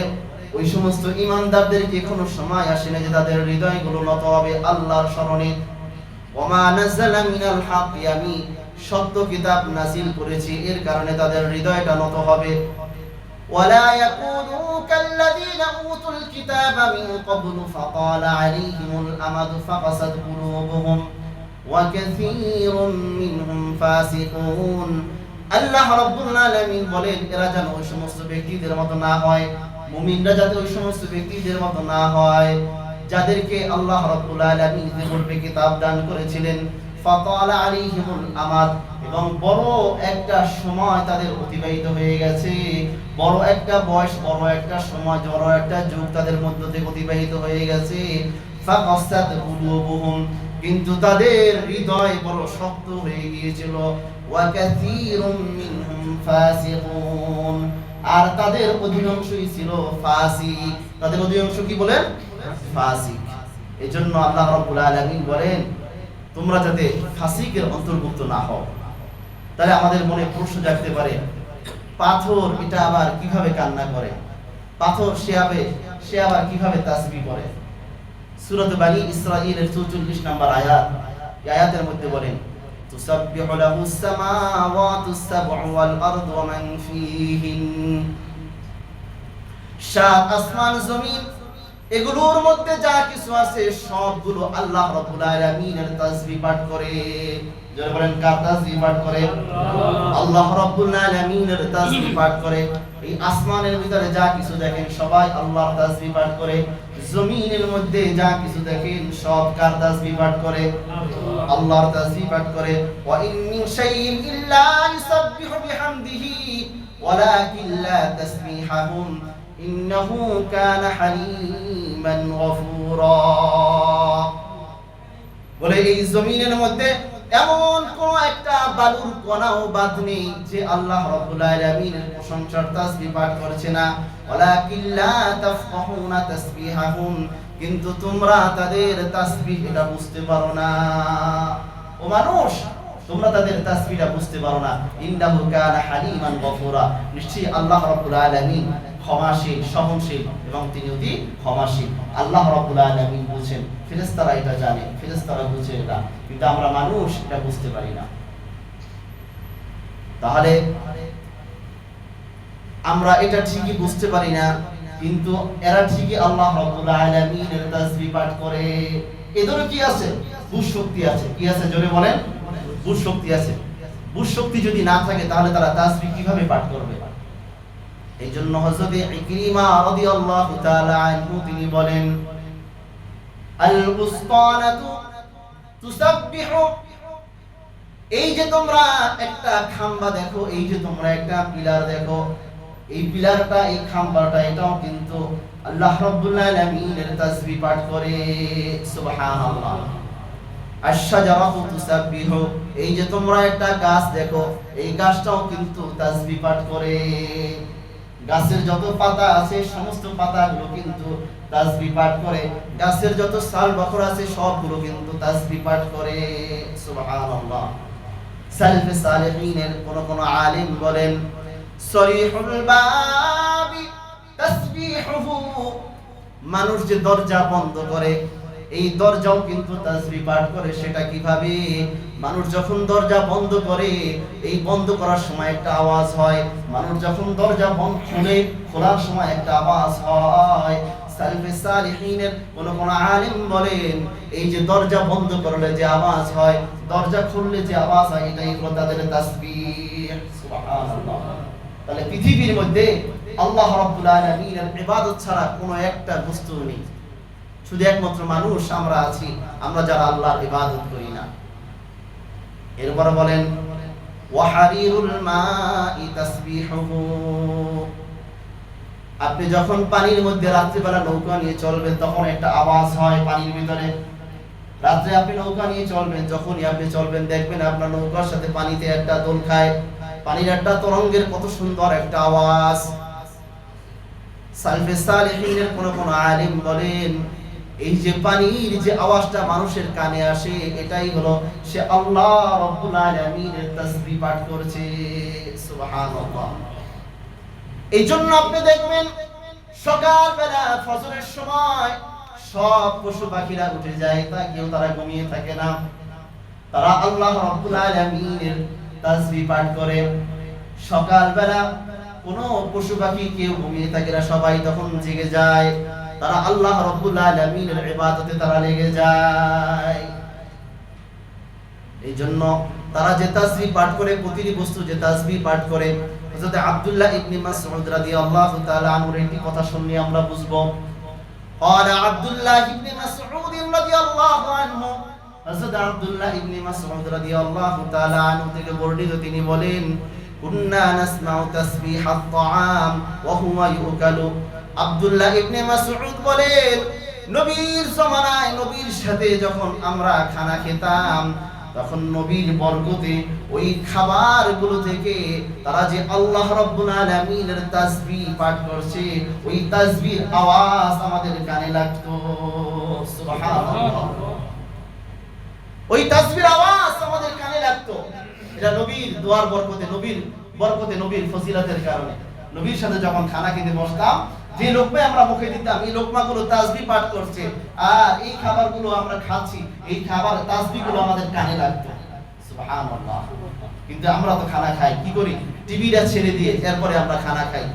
ওই সমস্ত ঈমানদারদের কি কোনো সময় আসে না যে তাদের হৃদয়গুলো নত হবে আল্লাহর স্মরণে। ওয়া মা নাযালা মিনাল হক, আমি সত্য কিতাব নাযিল করেছি, এর কারণে তাদের হৃদয়টা নত হবে। ওয়ালা ইয়াকুনু কাল্লাযীনা উতুল কিতাবা মিন ক্বাবলু ফাতালা আলাইহিমুল আমাদু ফাকাসাত কুলুবুহুম ওয়া কাসীরুম মিনহুম ফাসিকুন। আল্লাহ রাব্বুল আলামিন বলেন, এরা যেন ওই সমস্ত ব্যক্তিদের মতো না হয়, মুমিনরা যাতে ওই সমস্ত ব্যক্তিদের মতো না হয় যাদেরকে আল্লাহ রাব্বুল আলামিন পূর্বে কিতাব দান করেছিলেন। ফাতালা আলাইহিমুল আমাদ, এবং বড় একটা সময় তাদের অতিবাহিত হয়ে গেছে, বড় একটা বয়স, বড় একটা সময়, বড় একটা যুগ তাদের মধ্য থেকে অতিবাহিত হয়ে গেছে। ফাকাসাত কুলুবুহুম, কিন্তু তাদের হৃদয় বড় শক্ত হয়ে গিয়েছিল। ওয়া কাসীরুম মিনহুম ফাসিকুন, আর তাদের অধিকাংশই ছিল ফাসিক। তাদের অধিকাংশ কি বলেন? ফাসিক। এজন্য আল্লাহ রাব্বুল আলামিন বলেন, তোমরা যাতে ফাসিকের অন্তর্ভুক্ত না হও। তাহলে আমাদের মনে প্রশ্ন জাগতে পারে, পাথর এটা আবার কিভাবে কান্না করে? পাথর সে আবার কিভাবে তাসবিহ করে? সূরা বানী ইসরাঈলের 44 নম্বর আয়াত, এই আয়াতের মধ্যে বলেন, তুসাব্বিহু লাহুস সামাওয়াতুস সাব'ু ওয়াল আরদু ওয়া মান ফীহিন। সাত আসমান জমিন এগুলোর মধ্যে যা কিছু আছে সবগুলো আল্লাহ রাব্বুল আলামিনের তাসবিহ পাঠ করে। যারা বলেন কার তাসবিহ পাঠ করে? আল্লাহ রাব্বুল আলামিনের তাসবিহ পাঠ করে। এই আসমানের ভিতরে যা কিছু দেখেন সবাই আল্লাহর তাসবিহ পাঠ করে। জমিনের মধ্যে যা কিছু দেখেন সব কার তাসবিহ পাঠ করে? আল্লাহর তাসবিহ পাঠ করে। ওয়া ইন মিন শাইইন ইল্লা ইউসাব্বিহু বিহামদিহি ওয়ালাকিন লা তাসবিহাহুম ইন্নাহু কানা হালিমান গফুরা। বলে এই জমিনের মধ্যে এমন কোন একটা বালুর কণাও বাদ নেই যে আল্লাহ রাব্বুল আলামিনের প্রশংসার তাসবিহ পাঠ করছে না। ওয়ালাকিন লা তাফকাহুনা তাসবিহাহুম, কিন্তু তোমরা তাদের তাসবিহ এটা বুঝতে পারো না। ও মানুষ, তোমরা তাদের তাসবিহটা বুঝতে পারো না। ইন্নাহু কানা হালিমান গফুরা, নিশ্চয়ই আল্লাহ রাব্বুল আলামিন ক্ষমাশীল, সহনশীল এবং তিনি অতি ক্ষমাশীল। আল্লাহ রাব্বুল আলামিন বুঝেন, ফেরেশতারা এটা জানে, ফেরেশতারা বুঝে এটা, কিন্তু আমরা মানুষ এটা বুঝতে পারি না। তাহলে আমরা এটা ঠিকই বুঝতে পারি না, কিন্তু এরা ঠিকই আল্লাহ রাব্বুল আলামিনের তাসবিহ পাঠ করে। এদেরও কি আছে? বুঝ শক্তি আছে। কি আছে জোরে বলেন? বুঝ শক্তি আছে। বুঝ শক্তি যদি না থাকে তাহলে তারা তাসবিহ কিভাবে পাঠ করবে? এই জন্য হযরত ইকরিমা রাদিয়াল্লাহু তাআলা আনহু তিনি বলেন, আল বুসতানাতু তুসাব্বিহু, এই যে তোমরা একটা খাম্বা দেখো, এই যে তোমরা একটা পিলার দেখো, এই পিলারটা, এই খাম্বাটা, এটাও কিন্তু আল্লাহ রাব্বুল আলামিনের তাসবিহ পাঠ করে। সুবহানাল্লাহ। আশ-শাজারাতু তুসাব্বিহু, এই যে তোমরা একটা গাছ দেখো, এই গাছটাও কিন্তু তাসবিহ পাঠ করে। গাছের যত পাতা আছে সমস্ত পাতাগুলো কিন্তু তাসবিহ পাঠ করে। গাছের যত ছাল বাকড় আছে সবগুলো কিন্তু তাসবিহ পাঠ করে। সুবহানাল্লাহ। সালফে সালেহিনের কোন আলেম বলেন, সরিহুল বাবি তাসবিহুহু, মানুষ যে দরজা বন্ধ করে এই দরজাও কিন্তু তাসবিহ পাঠ করে। সেটা কিভাবে? মানুষ যখন দরজা বন্ধ করে, এই বন্ধ করার সময় একটা আওয়াজ হয়। মানুষ যখন দরজা বন্ধ খুলে, খোলার সময় একটা আওয়াজ হয়। সালফে সালেহিনের কোন আলেম বলেন, এই যে দরজা বন্ধ করলে যে আওয়াজ হয়, দরজা খুললে যে আওয়াজ হয়, এটাই হলো তাদের তাসবিহ। সুবহানাল্লাহ। তাহলে পৃথিবীর মধ্যে আল্লাহ রাব্বুল আলামিনের ইবাদত ছাড়া কোনো একটা বস্তু নেই। শুধু একমাত্র মানুষ আমরা আছি, আমরা যারা আল্লাহর ইবাদত করি না। এরপর বলেন, ওয়া হারিরুল মাই তাসবিহুহু, আপনি যখন পানির মধ্যে রাত্রিবেলা নৌকা নিয়ে চলবেন তখন একটা আওয়াজ হয় পানির ভিতরে। রাত্রে আপনি নৌকা নিয়ে চলবেন, যখনই আপনি চলবেন দেখবেন আপনার নৌকার সাথে পানিতে একটা দোল খায়, পানির একটা তরঙ্গের কত সুন্দর একটা আওয়াজ। সালফে সালেহিনের কোন আলেম বলেন, এই যে পানির যে আওয়াজটা মানুষের কানে আসে, এটাই হলো সে আল্লাহ রাব্বুল আলামিনের তাসবিহ পাঠ করছে। সুবহানাল্লাহ। এই জন্য আপনি দেখবেন সকালবেলা ফজরের সময় সব পশু পাখিরা উঠে যায়, তারা ঘুমিয়ে থাকে না, তারা আল্লাহ রাব্বুল আলামিনের তাসবিহ পাঠ করে। সকালবেলা কোনো পশু পাখি কেউ ঘুমিয়ে থাকে না, সবাই তখন জেগে যায়, তারা আল্লাহ রাব্বুল আলামিনের ইবাদতে তারা লেগে যায়। এই জন্য তারা যে তাসবিহ পাঠ করে, প্রতিটি বস্তু যে তাসবিহ পাঠ করে, হযরত আব্দুল্লাহ ইবনে মাসউদ রাদিয়াল্লাহু তাআলা আনহুর একটি কথা শুনলে আমরা বুঝবো। قال আব্দুল্লাহ ইবনে মাসউদ রাদিয়াল্লাহু আনহু, হযরত আব্দুল্লাহ ইবনে মাসউদ রাদিয়াল্লাহু তাআলা আনহু থেকে বর্ণিত, তিনি বলেন, কুন্না নাসমাউ তাসবিহাত তাআম ওয়া হুয়া ইউকালু। আব্দুল্লাহ ইবনে মাসউদ বলেন, নবীর জামানায় নবীর সাথে যখন আমরা খানা খেতাম, তখন নবীর বরকতে ওই খাবারগুলো থেকে তারা যে আল্লাহ রাব্বুল আলামিনের তাসবিহ পাঠ করছে, ওই তাসবিহর আওয়াজ আমাদের কানে লাগতো। সুবহানাল্লাহ। ওই তাসবিহর আওয়াজ আমাদের কানে লাগতো। এটা নবীর দোয়ার বরকতে, নবীর ফজিলতের কারণে। নবীর সাথে যখন খানা খেতে বসতাম, যে লোকমা আমরা মুখে দিতাম, এই লোকমাগুলো তাসবিহ পাঠ করছে, আর এই খাবারগুলো আমরা খাচ্ছি, এই খাবার তাসবিহগুলো আমাদের কানে লাগতো। সুবহানাল্লাহ। কিন্তু আমরা তো খানা খাই, কি করি? টিভিটা ছেড়ে দিয়ে এরপরে আমরা খানা খাই।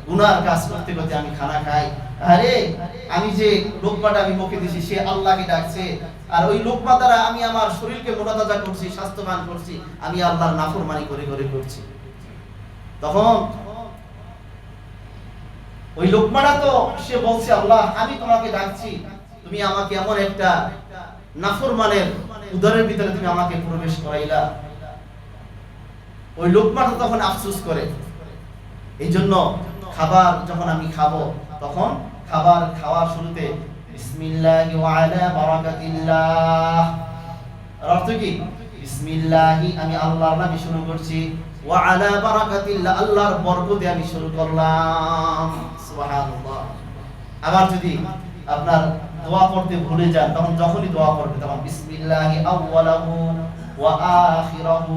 গুনার কাজ করতে করতে আমি খানা খাই। আরে আমি যে লোকমাটা আমি মুখে দিছি সে আল্লাহকে ডাকছে, আর ওই লোকমা দ্বারা আমি আমার শরীরকে মোটাতাজা করছি, স্বাস্থ্যবান করছি, আমি আল্লাহর নাফরমানি করে করে করছি। তখন ওই লোকমাটা তো সে বলছে, আল্লাহ আমি তোমাকে ডাকছি, তুমি আমাকে এমন একটা নাফরমানের উদরের ভিতরে তুমি আমাকে প্রবেশ করাইলা। ওই লোকমাটা তখন আফসোস করে। এই জন্য খাবার যখন আমি খাবো, তখন খাবার খাওয়ার শুরুতে বিসমিল্লাহি ওয়া আলা বারাকাতিল্লাহ, অর্থ কি? বিসমিল্লাহি আমি আল্লাহর নামে শুরু করছি, ওয়া আলা বারাকাতিল্লাহ আল্লাহর বরকতে আমি শুরু করলাম। সুবহানাল্লাহ। আবার যদি আপনার দোয়া পড়তে ভুলে যান, তখন যখনই দোয়া পড়বে তখন বিসমিল্লাহি আউওয়ালাহু ওয়া আখিরাহু,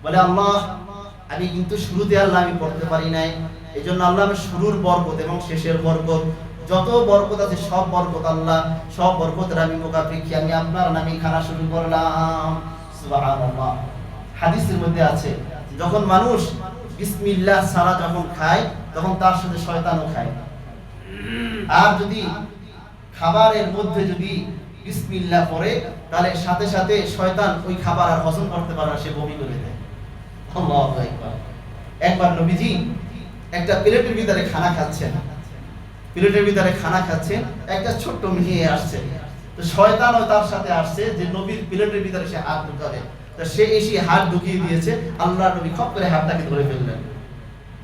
বলে আল্লাহ আমি কিন্তু শুরুতে আল্লাহ আমি পড়তে পারি নাই, এইজন্য আল্লাহ আমি শুরুর বরকত এবং শেষের বরকত, যত বরকত আছে সব বরকত আল্লাহ, সব বরকতের আমি মুখাপেক্ষী, আমি আপনার নামে খানা শুরু করলাম। সুবহানাল্লাহ। হাদিসের মধ্যে আছে যখন মানুষ বিসমিল্লাহ ছাড়া যখন খায়, তখন তার সাথে শয়তানও খায়। আর যদি খাবারের মধ্যে যদি বিসমিল্লাহ পড়ে, তাহলে সাথে সাথে শয়তান ওই খাবার আর হজম করতে পারে না, সে বমি করে দেয়। আল্লাহু আকবার। একবার নবীজি একটা প্লেটের ভিতরে খানা খাচ্ছেন, প্লেটের ভিতরে খানা খাচ্ছেন, একটা ছোট্ট মেয়ে আসছে, তো শয়তানও তার সাথে আসছে যে নবীর প্লেটের ভিতরে সে হাত ঢুকাবে, তো সে এসে হাত ঢুকিয়ে দিয়েছে। আল্লাহর নবী খপ করে হাতটাকে ধরে ফেললেন,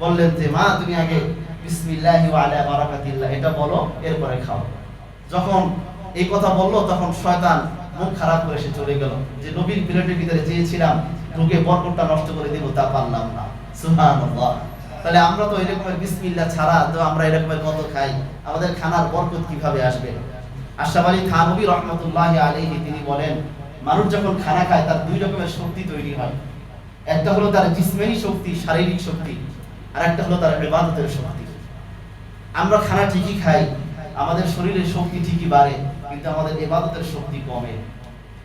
বললেন যে মা তুমি আগে বিসমিল্লাহি ওয়া আলা বারাকাতিল্লাহ এটা বলো, এরপরে খাও। যখন এই কথা বললো তখন শয়তান মুখ খারাপ করে সে চলে গেল, যে নবীর প্লেটের ভিতরে চেয়েছিলাম ঢুকে বরকতটা নষ্ট করে দেব, তা পারলাম না। সুবহানাল্লাহ। তাহলে আমরা তো এরকম বিসমিল্লাহ ছাড়া তো আমরা এরকম কত খাই, আমাদের খানার বরকত কিভাবে আসবে? আশরাফ আলী থানভী রাহমাতুল্লাহি আলাইহি তিনি বলেন, মানুষ যখন খানা খায় তার দুই রকমের শক্তি তৈরি হয়। একটা হলো তার জিসমানি শক্তি, শারীরিক শক্তি, আর একটা হলো তার ইবাদতের শক্তি। আমরা খানা ঠিকই খাই, আমাদের শরীরের শক্তি ঠিকই বাড়ে, কিন্তু আমাদের ইবাদতের শক্তি কমে।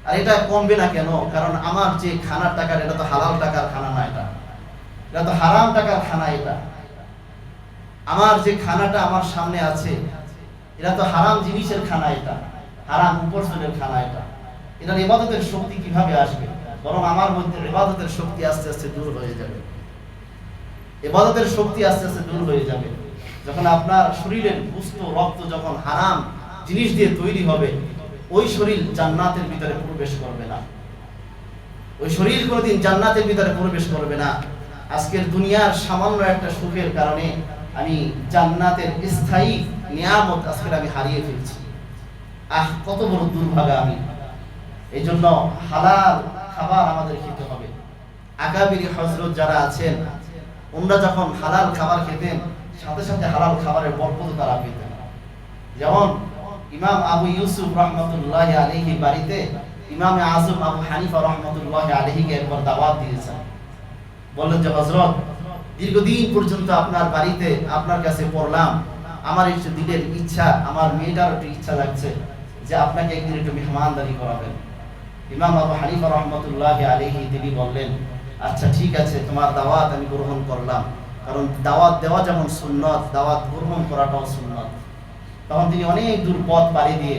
আর এটা কমবে না কেন? কারণ আমার যে খানার টাকা, এটা তো হালাল টাকার খানা না, এটা তো হারাম টাকার খানা। এটা আমার যে খানাটা আমার সামনে আছে, এটা তো হারাম জিনিসের খানা, এটা হারাম উপার্জনের খানা। এটার ইবাদতের শক্তি কিভাবে আসবে? বরং আমার মধ্যে ইবাদতের শক্তি আস্তে আস্তে দূর হয়ে যাবে। ইবাদতের শক্তি আস্তে আস্তে দূর হয়ে যাবে যখন আপনার শরীরের গোশত রক্ত যখন হারাম জিনিস দিয়ে তৈরি হবে, ওই শরীর জান্নাতের ভিতরে প্রবেশ করবে না, ওই শরীর কোনোদিন জান্নাতের ভিতরে প্রবেশ করবে না। আজকের দুনিয়ার সামান্য একটা সুখের কারণে আমি জান্নাতের স্থায়ী নিয়ামত আজকে আমি হারিয়ে ফেলছি। কত বড় দুর্ভাগা আমি। এই জন্য হালাল খাবার আমাদের খেতে হবে। আকাবিরি হযরত যারা আছেন, ওনারা যখন হালাল খাবার খেতেন, সাথে সাথে হালাল খাবারের বরকত তারা পেতেন। যেমন ইমাম আবু ইউসুফ রাহমাতুল্লাহি আলাইহি বাড়িতে ইমাম আযম আবু হানিফা রাহমাতুল্লাহি আলাইহিকে একবার দাওয়াত দিয়েছেন। বললেন যে হযরত, দীর্ঘদিন পর্যন্ত আপনার বাড়িতে আপনার কাছে পড়লাম, আমার একটু দিলের ইচ্ছা, আমার মেয়েটার একটু ইচ্ছা লাগছে যে আপনাকে একদিন একটু মেহমানদারি করাবেন। ইমাম আবু হানিফা রাহমাতুল্লাহি আলাইহি তিনি বললেন, আচ্ছা ঠিক আছে, তোমার দাওয়াত আমি গ্রহণ করলাম, কারণ দাওয়াত দেওয়া যেমন সুন্নত, দাওয়াত গ্রহণ করাটাও সুন্নত। তখন তিনি অনেক দূর পথ পাড়ি দিয়ে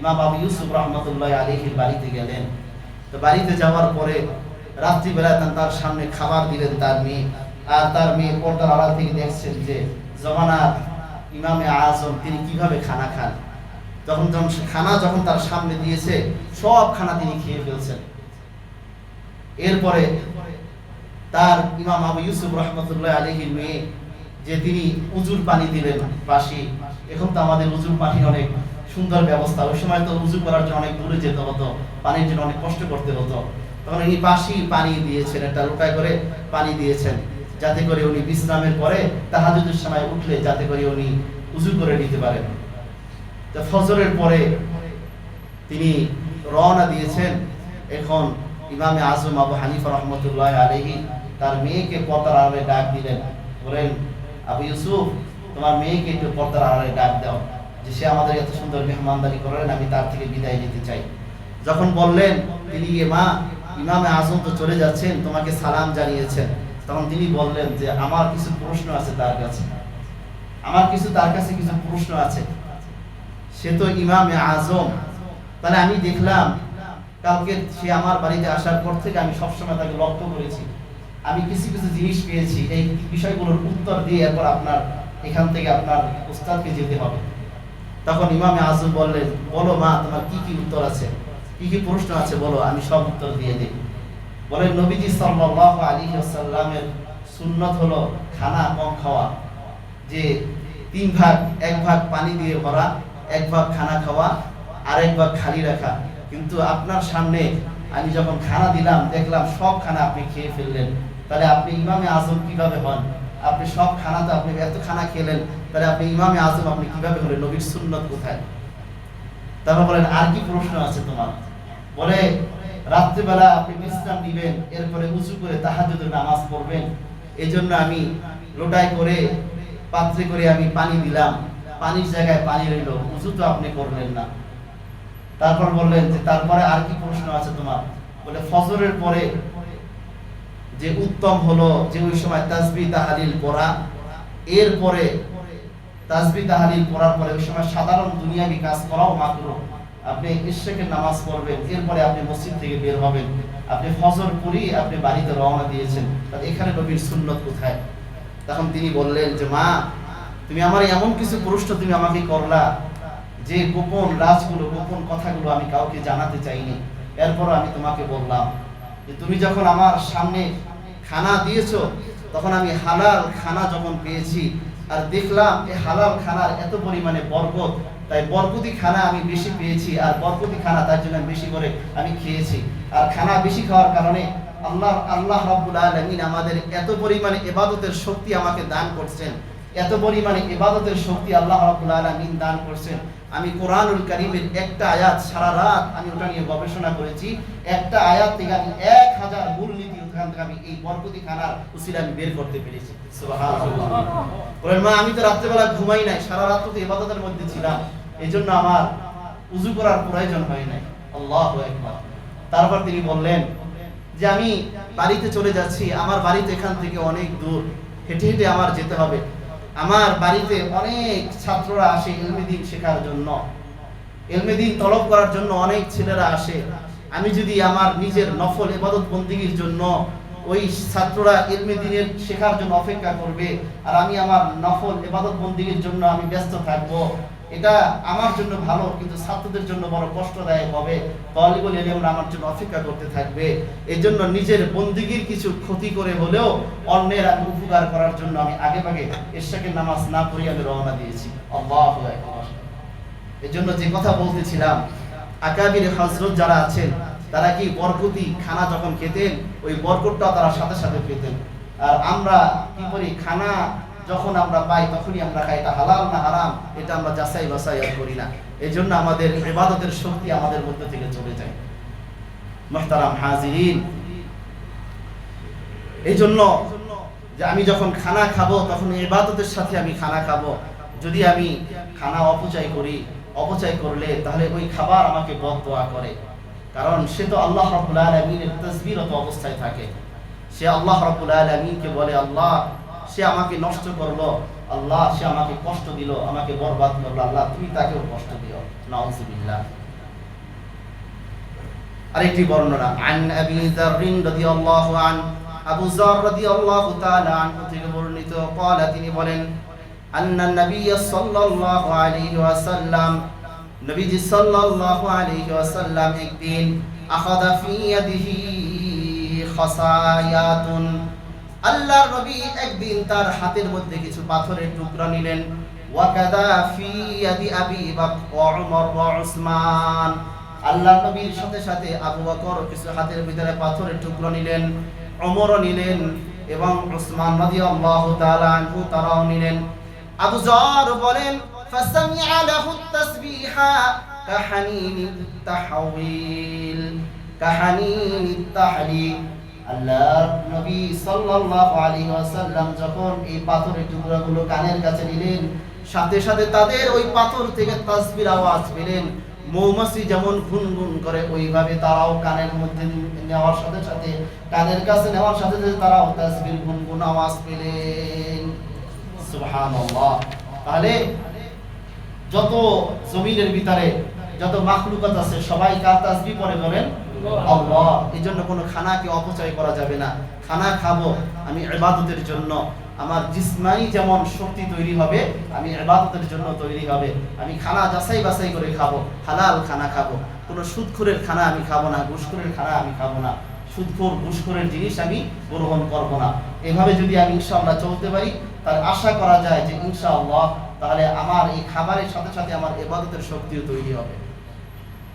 ইমাম আবু ইউসুফ রাহমাতুল্লাহি আলাইহির বাড়িতে গেলেন। তো বাড়িতে যাওয়ার পরে রাত্রিবেলা তার সামনে খাবার দিলেন তার মেয়ে, আর তার মেয়ে পর্দার আড়াল থেকে দেখছেন যে জমানার ইমামে আজম তিনি কিভাবে খানা খান। যখন খানা যখন তার সামনে দিয়েছে, সব খানা তিনি খেয়ে ফেলছেন। এরপরে তার ইমাম আবু ইউসুফ রাহমাতুল্লাহি আলাইহির মেয়ে যে তিনি উজুর পানি দিলেন বাসি। এখন তো আমাদের উজুর পানির অনেক সুন্দর ব্যবস্থা, ওই সময় তো উজু করার জন্য অনেক দূরে যেতে হতো, পানির জন্য অনেক কষ্ট করতে হতো। তখন উনি বাসি পানি দিয়েছেন, একটা লোটায় করে পানি দিয়েছেন, যাতে করে উনি বিশ্রামের পরে তাহাজ্জুদের সময় উঠলে যাতে করে উনি উজু করে নিতে পারেন। তো ফজরের পরে তিনি রওনা দিয়েছেন। এখন ইমামে আজম আবু হানিফা রাহমাতুল্লাহি আলাইহি তার মেয়েকে পর্দার আড়ালে ডাক দিলেন, বলেন আবু ইউসুফ, তোমার মেয়েকে একটু পর্দার আড়ালে ডাক দাও, যে সে আমাদের এত সুন্দর মেহমানদারি করলেন, আমি তার থেকে বিদায় নিতে চাই। যখন বললেন তিনি, মা ইমামে আজম তো চলে যাচ্ছেন, তোমাকে সালাম জানিয়েছেন। তখন তিনি বললেন যে আমার কিছু প্রশ্ন আছে তার কাছে, তার কাছে কিছু প্রশ্ন আছে। সে তো ইমামে আজম। তাহলে আমি দেখলাম কালকে সে আমার বাড়িতে আসার পর থেকে আমি সবসময় তাকে লক্ষ্য করেছি, আমি কিছু কিছু জিনিস পেয়েছি। এই বিষয়গুলোর উত্তর দিয়ে এরপর আপনার এখান থেকে আপনার উস্তাদকে যেতে হবে। তখন ইমামে আজম বললেন, বলো মা, তোমার কি কি উত্তর আছে, কি কি প্রশ্ন আছে বলো, আমি সব উত্তর দিয়ে দিই। বলেন, নবীজি সাল্লাল্লাহু আলাইহি ওয়াসাল্লামের সুন্নাত হলো খানা কম খাওয়া, যে 3 ভাগ, 1 ভাগ পানি দিয়ে ভরা, 1 ভাগ খানা খাওয়া, আর 1 ভাগ খালি রাখা। কিন্তু আপনার সামনে আমি যখন খানা দিলাম দেখলাম সব খানা আপনি খেয়ে ফেললেন। তাহলে আপনি ইমামে আজম কিভাবে হন? আপনি সব খানা তো আপনি এত খানা খেলেন, তাহলে আপনি ইমামে আজম আপনি কিভাবে হলেন? নবীর সুন্নাত কোথায়? তারপর বলেন, আর কি প্রশ্ন আছে তোমার? বলে, রাত্রিবেলা আপনি বিশ্রাম নেবেন, এরপরে উঁচু করে তাহাজ্জুদের নামাজ পড়বেন। এজন্য আমি লোটায় করে, পাত্রে করে আমি পানি দিলাম, পানির জায়গায় পানি রইল, উঁচু তো আপনি করলেন না। তারপর বললেন যে তারপরে আর কি প্রশ্ন আছে তোমার? বলে, ফজরের পরে যে উত্তম হলো যে ওই সময় তাসবিহ তাহলিল পড়া, এরপরে তাসবিহ তাহলিল পড়ার পরে ওই সময় সাধারণ দুনিয়াবি কাজ করাও মাকরুহ। আপনি ইশরাকের নামাজ পড়বেন, এরপরে আপনি মসজিদ থেকে বের হবেন, আপনি ফজর পড়ি আপনি বাড়িতে রওনা দিয়েছেন। তাহলে এখানে নবীর সুন্নাত কোথায়? তখন তিনি বললেন যে মা, তুমি আমার এমন কিছু প্রশ্ন তুমি আমাকে করলা যে গোপন রাজগুলো, গোপন কথাগুলো আমি কাউকে জানাতে চাইনি। এরপর আমি তোমাকে বললাম যে তুমি যখন আমার সামনে খানা দিয়েছো, তখন আমি হালাল খানা যখন পেয়েছি আর দেখলাম এই হালাল খানার এত পরিমাণে বরকত, তাই বরকতি খানা আমি বেশি পেয়েছি, আর বরকতি খানা তার জন্য বেশি করে আমি খেয়েছি। আর খানা বেশি খাওয়ার কারণে আল্লাহ রাব্বুল আলামিন আমাদের এত পরিমাণে ইবাদতের শক্তি আমাকে দান করছেন, এত পরিমাণে ইবাদতের শক্তি আল্লাহ রাব্বুল আলামিন দান করছেন। আমি কোরআনুল কারীমের একটা আয়াত সারা রাত আমি ওটা নিয়ে গবেষণা করেছি। একটা আয়াত থেকে আমি 1000 মূলনীতি ওখান থেকে আমি এই বরকতি খানার উসিলা আমি বের করতে পেরেছি। সুবহানাল্লাহ। বলেন, মা, আমি তো রাত্রেবেলা ঘুমাই নাই, সারা রাত তো ইবাদতের মধ্যে ছিলাম, এজন্য আমার ওযু করার প্রয়োজন হয় নাই। আল্লাহু আকবার। তারপর তিনি বললেন যে আমি বাড়িতে চলে যাচ্ছি, আমার বাড়িতে এখান থেকে অনেক দূর, হেঁটে হেঁটে আমার যেতে হবে। আমার বাড়িতে অনেক ছাত্ররা আসে ইলমে দ্বীন শেখার জন্য, ইলমে দ্বীন তলব করার জন্য অনেক ছেলেরা আসে। আমি যদি আমার নিজের নফল ইবাদত বন্দেগীর জন্য, ওই ছাত্ররা ইলমে দ্বীনের শেখার জন্য অপেক্ষা করবে আর আমি আমার নফল ইবাদত বন্দেগীর জন্য আমি ব্যস্ত থাকব, এটা আমার জন্য ভালো, কিন্তু ছাত্রদের জন্য বড় কষ্টদায়ক হবে। তালিবুল ইলমরা আমার জন্য অপেক্ষা করতে থাকবে। এই জন্য নিজের বন্দেগীর কিছু ক্ষতি করে হলেও অন্যের আমি উপকার করার জন্য আমি আগে ভাগে ইশরাকের নামাজ না পড়ে আমি রওনা দিয়েছি। আল্লাহু আকবার। এই জন্য যে কথা বলতেছিলাম, আকাবির হযরত যারা আছেন তারা কি বরকতি খানা যখন খেতেন, ওই বরকতটা তারা সাথে সাথে পেতেন। আর আমরা কি করি, খানা যখন আমরা পাই তখনই আমরা খাই, এটা হালাল না হারাম এটা আমরা যাচাই বাছাই করি না। এই জন্য আমাদের ইবাদতের শক্তি আমাদের মধ্যে থেকে চলে যায়। মুহতারাম হাজিরিন, এই জন্য যে আমি যখন খানা খাবো তখন ইবাদতের সাথে আমি খানা খাবো। যদি আমি খানা অপচয় করি, অপচয় করলে তাহলে ওই খাবার আমাকে বদদোয়া করে, কারণ সে তো আল্লাহ রাব্বুল আলামিনের তাসবিহরত অবস্থায় থাকে। সে আল্লাহ রাব্বুল আলামিনকে বলে, আল্লাহ সে আমাকে নষ্ট করলো, আল্লাহ সে আমাকে কষ্ট দিল, আমাকে বরবাদ করলো, আল্লাহ তুমি তাকেও কষ্ট দিও। নাউযুবিল্লাহ। আরেকটি বর্ণনা, আন আবি যার রাদিয়াল্লাহু আন, আবু যার রাদিয়াল্লাহু তাআলা আনহু থেকে বর্ণিত, قال তিনি বলেন, আন্না নবী সাল্লাল্লাহু আলাইহি ওয়াসাল্লাম, নবীজি সাল্লাল্লাহু আলাইহি ওয়াসাল্লাম একদিন আখাযা ফি ইয়াদিহি খাসায়াতুন, আল্লাহর নবী একদিন তার হাতের মধ্যে কিছু পাথরের টুকরা নিলেন। ওয়াকাদা ফি ইয়াদি আবি বকর ওয়া উমর ওয়া উসমান, আল্লাহর নবীর সাথে সাথে আবু বকর কিছু হাতের ভিতরে পাথরের টুকরা নিলেন, ওমরও নিলেন এবং উসমান রাদিয়াল্লাহু তাআলা আনহু তারাও নিলেন। আবু যর বলেন, ফাসামিআ লাহু তাসবিহা কাহানিনিত তাহওয়িল, কাহানিনিত তাহলিল। আল্লাহর নবী সাল্লাল্লাহু আলাইহি ওয়াসাল্লাম যখন এই পাথরের টুকরাগুলো কানের কাছে নিলেন, সাথে সাথে তাদের ওই পাথর থেকে তাসবিহর আওয়াজ পেলেন, মৌমাছি যেমন গুনগুন করে ওইভাবে তারাও কানের মধ্যে নেওয়ার সাথে সাথে, কানের কাছে নেওয়ার সাথে সাথে তারাও তাসবির গুনগুন আওয়াজ পেলেন। সুবহানাল্লাহ। তাহলে যত জমিনের ভিতরে যত মাখলুকাত আছে সবাই কার তাসবিহ পড়ে বলেন? আল্লাহ। এই জন্য কোনো খানাকে অপচয় করা যাবে না। খানা খাবো আমি ইবাদতের জন্য, আমার জিসমানি যেমন শক্তি তৈরি হবে, আমি ইবাদতের জন্য তৈরি হবে। আমি খানা যাচাই বাছাই করে খাবো, হালাল খানা খাবো। কোনো সুদখোরের খানা আমি খাবো না, ঘুষখোরের খানা আমি খাবো না, সুদখোর ঘুষখোরের জিনিস আমি গ্রহণ করব না। এভাবে যদি আমি ইনশাআল্লাহ চলতে পারি, তাহলে আশা করা যায় যে ইনশাআল্লাহ তাহলে আমার এই খাবারের সাথে সাথে আমার ইবাদতের শক্তিও তৈরি হবে।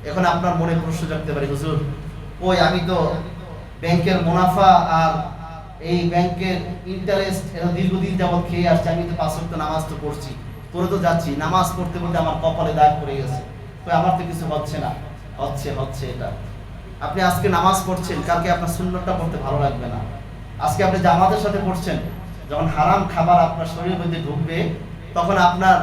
এখন আপনার মনে প্রশ্ন জাগতে পারে, হুজুর ওই আমি তো ব্যাংকের মুনাফা আর এই ব্যাংকের ইন্টারেস্ট এত দীর্ঘদিন যাবত খেয়ে আসছে, আমি তো 5 ওয়াক্ত নামাজ তো পড়ছি, পড়ে তো যাচ্ছি, নামাজ পড়তে পড়তে আমার কপালে দাগ পড়ে গেছে, তো আমার তো কিছু হচ্ছে না। হচ্ছে এটা। আপনি আজকে নামাজ পড়ছেন, কালকে আপনার সুন্নতটা পড়তে ভালো লাগবে না। আজকে আপনি জামাতের সাথে পড়ছেন, যখন হারাম খাবার আপনার শরীরের মধ্যে ঢুকবে তখন আপনার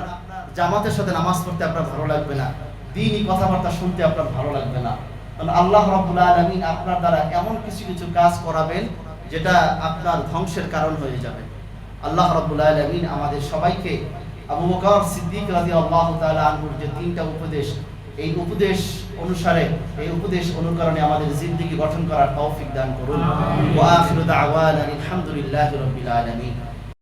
জামাতের সাথে নামাজ পড়তে আপনার ভালো লাগবে না, দ্বীনি কথাবার্তা শুনতে আপনার ভালো লাগবে না। কারণ আল্লাহ রাব্বুল আলামিন আপনার দ্বারা এমন কিছু কিছু কাজ করাবেন যেটা আপনার ধ্বংসের কারণ হয়ে যাবে। আল্লাহ রাব্বুল আলামিন আমাদের সবাইকে আবু বকর সিদ্দিক রাদিয়াল্লাহু তাআলা আনহুর যে 3টা উপদেশ, এই উপদেশ অনুসারে, এই উপদেশ অনুকরণে আমাদের জিন্দেগি গঠন করার তৌফিক দান করুন। ওয়া আখিরু দাওয়ানা আলহামদুলিল্লাহি রাব্বিল আলামিন।